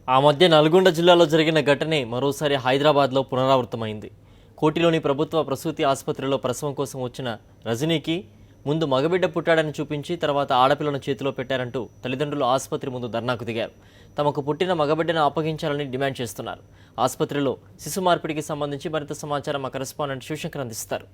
ఆ మధ్య నల్గొండ జిల్లాలో జరిగిన ఘటనే మరోసారి హైదరాబాద్లో పునరావృతమైంది. కోటిలోని ప్రభుత్వ ప్రసూతి ఆసుపత్రిలో ప్రసవం కోసం వచ్చిన రజనీకి ముందు మగబిడ్డ పుట్టాడని చూపించి తర్వాత ఆడపిల్లను చేతిలో పెట్టారంటూ తల్లిదండ్రులు ఆసుపత్రి ముందు ధర్నాకు దిగారు. తమకు పుట్టిన మగబిడ్డను అప్పగించాలని డిమాండ్ చేస్తున్నారు. ఆసుపత్రిలో శిశు మార్పిడికి సంబంధించి మరింత సమాచారం మా కరెస్పాండెంట్ శివశంకర్ అందిస్తారు.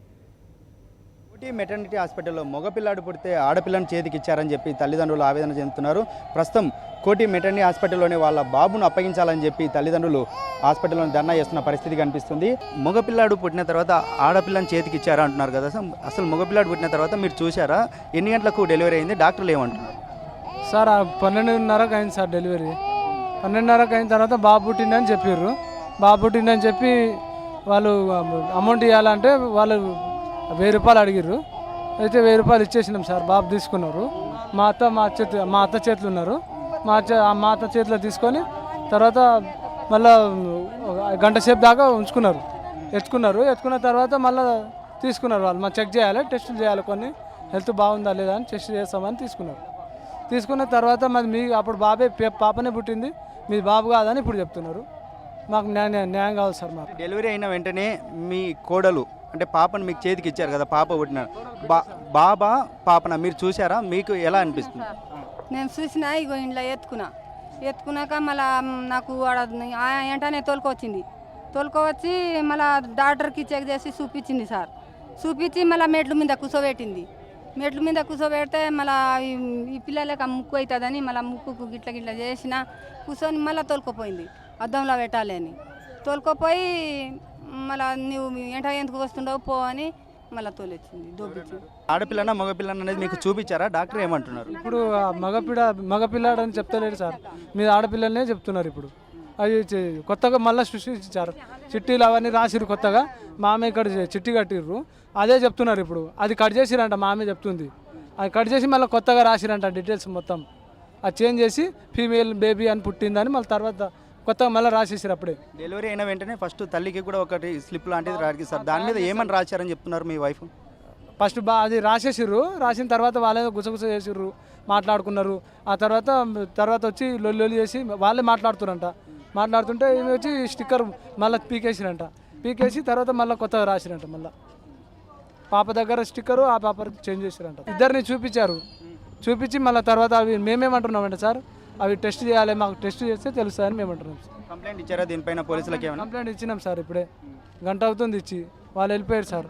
కోటి మెటర్నిటీ హాస్పిటల్లో మగపిల్లాడు పుడితే ఆడపిల్లను చేతికి ఇచ్చారని చెప్పి తల్లిదండ్రులు ఆవేదన చెందుతున్నారు. ప్రస్తుతం కోటి మెటర్నిటీ హాస్పిటల్లోనే వాళ్ళ బాబును అప్పగించాలని చెప్పి తల్లిదండ్రులు హాస్పిటల్లో ధర్నా చేస్తున్న పరిస్థితి కనిపిస్తుంది. మగపిల్లాడు పుట్టిన తర్వాత ఆడపిల్లని చేతికి ఇచ్చారా అంటున్నారు కదా. అసలు మగపిల్లాడు పుట్టిన తర్వాత మీరు చూసారా? ఎన్ని గంటలకు డెలివరీ అయింది? డాక్టర్లు ఏమంటున్నారు? సార్ 12:30కి అయింది సార్ డెలివరీ. 12:30కి అయిన తర్వాత బాబు పుట్టిందని చెప్పారు. బాబు పుట్టిందని చెప్పి వాళ్ళు అమౌంట్ ఇవ్వాలంటే వాళ్ళు 1000 రూపాయలు అడిగారు. అయితే 1000 రూపాయలు ఇచ్చేసినాం సార్. బాబు తీసుకున్నారు. మా అత్త చేతులు ఉన్నారు. మా అత్త చేతిలో తీసుకొని తర్వాత మళ్ళీ గంట సేపు దాకా ఎత్తుకున్న తర్వాత మళ్ళీ తీసుకున్నారు. వాళ్ళు మా చెక్ చేయాలి, టెస్టులు చేయాలి, కొన్ని హెల్త్ బాగుందా లేదా అని టెస్ట్ చేస్తామని తీసుకున్న తర్వాత మీ అప్పుడు పాపనే పుట్టింది, మీ బాబు కాదని ఇప్పుడు చెప్తున్నారు. మాకు న్యాయం కావాలి సార్. మాకు డెలివరీ అయిన వెంటనే మీ కోడలు అంటే పాపను మీకు చేతికి ఇచ్చారు కదా, పాప పుట్టిన బాబా పాపన మీరు చూసారా? మీకు ఎలా అనిపిస్తుంది? నేను చూసినా, ఇగో ఇంట్లో ఎత్తుకున్నాక మళ్ళీ నాకు వెంటనే తోలుకొచ్చి మళ్ళీ డాక్టర్కి చెక్ చేసి చూపించింది సార్. చూపించి మళ్ళీ మెట్ల మీద కూర్చోబెడితే మళ్ళీ ఈ పిల్లలకి ముక్కు అవుతుందని మళ్ళీ ముక్కుకు గిట్ల చేసిన కూర్చొని మళ్ళీ తోలుకోపోయింది. అద్దంలో పెట్టాలి అని తోలుకోపోయి మళ్ళీ నువ్వు ఎందుకు వస్తుండవు పో అని మళ్ళీ తోలొచ్చింది, దోపించింది. ఆడపిల్లన మగపిల్లన అనేది మీకు చూపించారా? డాక్టర్ ఏమంటున్నారు? ఇప్పుడు మగపిల్లాడు అని చెప్తలేరు సార్, మీరు ఆడపిల్లలనే చెప్తున్నారు. ఇప్పుడు అది కొత్తగా మళ్ళీ సృష్టించారు. చిట్టీలు అవన్నీ రాసిరు కొత్తగా. మామే ఇక్కడ చిట్టి కట్టిర్రు, అదే చెప్తున్నారు. ఇప్పుడు అది కట్ చేసిరంట, మామే చెప్తుంది. అది కట్ చేసి మళ్ళీ కొత్తగా రాసిరంట డీటెయిల్స్ మొత్తం. అది చేంజ్ చేసి ఫీమేల్ బేబీ అని పుట్టిందని మళ్ళీ తర్వాత కొత్తగా మళ్ళీ రాసేసారు. అప్పుడే డెలివరీ అయిన వెంటనే ఫస్ట్ తల్లికి కూడా ఒకటి స్లిప్ లాంటిది రాసిస్తారు. దాని మీద ఏమని రాశారని చెప్తున్నారు మీ వైఫ్? ఫస్ట్ అది రాసేసిర్రు. రాసిన తర్వాత వాళ్ళే గుసగుస చేసిర్రు, మాట్లాడుకున్నారు. ఆ తర్వాత వచ్చి లొల్లి చేసి వాళ్ళే మాట్లాడుతుంటే ఈమె వచ్చి స్టిక్కర్ మళ్ళీ పీకేసి తర్వాత మళ్ళీ కొత్తగా రాసిరంట. మళ్ళీ పాప దగ్గర స్టిక్కరు, ఆ పాప చేంజ్ చేసిరంట. ఇద్దరిని చూపించి మళ్ళీ తర్వాత అవి మేమేమంటున్నామంటే సార్, అవి టెస్ట్ చేయాలి, మాకు టెస్ట్ చేస్తే తెలుస్తుందని మేము అంటున్నాం. కంప్లైంట్ ఇచ్చారా దీనిపైన? పోలీసులకి కంప్లైంట్ ఇచ్చినాం సార్. ఇప్పుడే గంట అవుతుంది ఇచ్చి, వాళ్ళు వెళ్ళిపోయారు సార్.